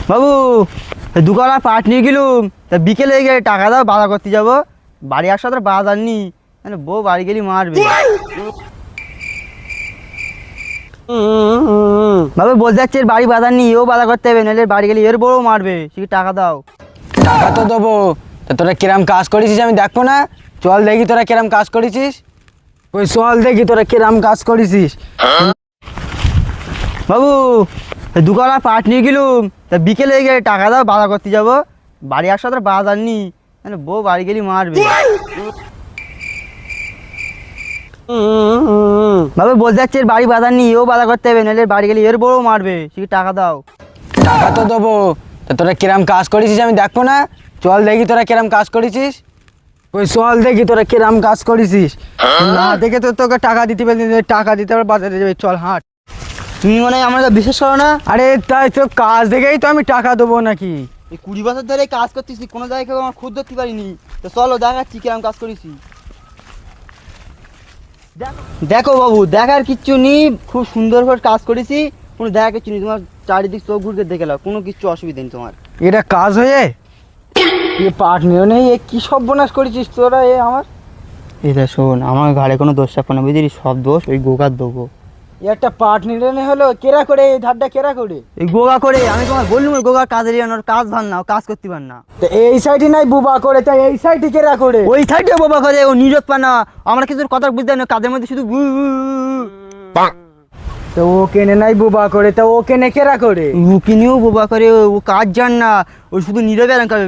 বাবু দুকানা পাট নিয়ে গেলুম, তা বিকেলে গিয়ে টাকা দাও, বাজার করতে যাবো। বাড়ি আসার তো বাজার নি, মানে বউ বাড়ি গেলি মারবে। বাবু বলতে যাচ্ছে এর বাড়ি বাজার নি, ও বাজার করতে হবে, নাহলে বাড়ি গেলে এর বউ মারবে। সে টাকা দাও। টাকা তো দেবো, তা তোরা কিরাম কাজ করেছিস আমি দেখবো না? চল দেখি তোরা কিরাম কাজ করেছিস। ওই চল দেখি তোরা কিরাম কাজ করেছিস। বাবু দুকানা পাট নিয়ে গেলুম, তা বিকেলে গিয়ে টাকা দাও, বাজার করতে যাবো। বাড়ি আসার তো বাজার নি, মানে বউ বাড়ি গেলি মারবে। বাবু বলতে যাচ্ছে এর বাড়ি বাজার নি, ও বাজার করতে হবে, নাহলে বাড়ি গেলে এর বউ মারবে। সে টাকা দাও। টাকা তো দেবো, তা তোরা কিরাম কাজ করেছিস আমি দেখবো না? চল দেখি তোরা কিরাম কাজ করেছিস। ওই চল দেখি তোরা কিরাম কাজ করেছিস। না দেখে তো তোকে টাকা দিতে পারবি, টাকা দিতে পারবে বাজারে যাবে। চল হাঁট। তুমি মনে হয় আমাকে বিশ্বাস করো না? আরে তাই তো কাজ দেখেই তো আমি টাকা দেবো নাকি? এই 20 বছর ধরে কাজ করতেছি, কোনো জায়গায় কেউ আমার খুদ ধরতে পারিনি। তো চলো দেখাচ্ছি কিরম কাজ করেছি। দেখো বাবু, দেখার কিচ্ছু নেই, খুব সুন্দর করে কাজ করেছি। কোনো দেখা কিচ্ছু নেই, তোমার চারিদিক চোখ ঘুরকে দেখে নাও, কোনো কিছু অসুবিধা নেই তোমার। এটা কাজ হয়ে এ পাট নিও নেই, এ কি সর্বনাশ করেছিস তোরা এ আমার। এটা শোন, আমার ঘাড়ে কোনো দোষ চাপ না, বুঝলি? সব দোষ ওই গোগার দেবো। এ একটা পাট নিলে হলো কেরা করে, এই ধারটা কেরা করে? এই গোগা করে আমি তোমার বললুম, ওই গোগার কাজের ওর কাজ ভার না, ও কাজ করতে পার না। তো এই সাইডে নাই বুবা করে, তাই এই সাইডে কেরা করে? ওই সাইডে বাবা করে, ও নিরত পা না। আমরা কিছু কথা বুঝতে না, কাজের মধ্যে শুধু তো ও কেনে নাই বুবা করে, তা ও কেনে কেরা করে? ও কিনেও বোবা করে, ও কাজ জান না, ও শুধু নীরবে এরকম করে।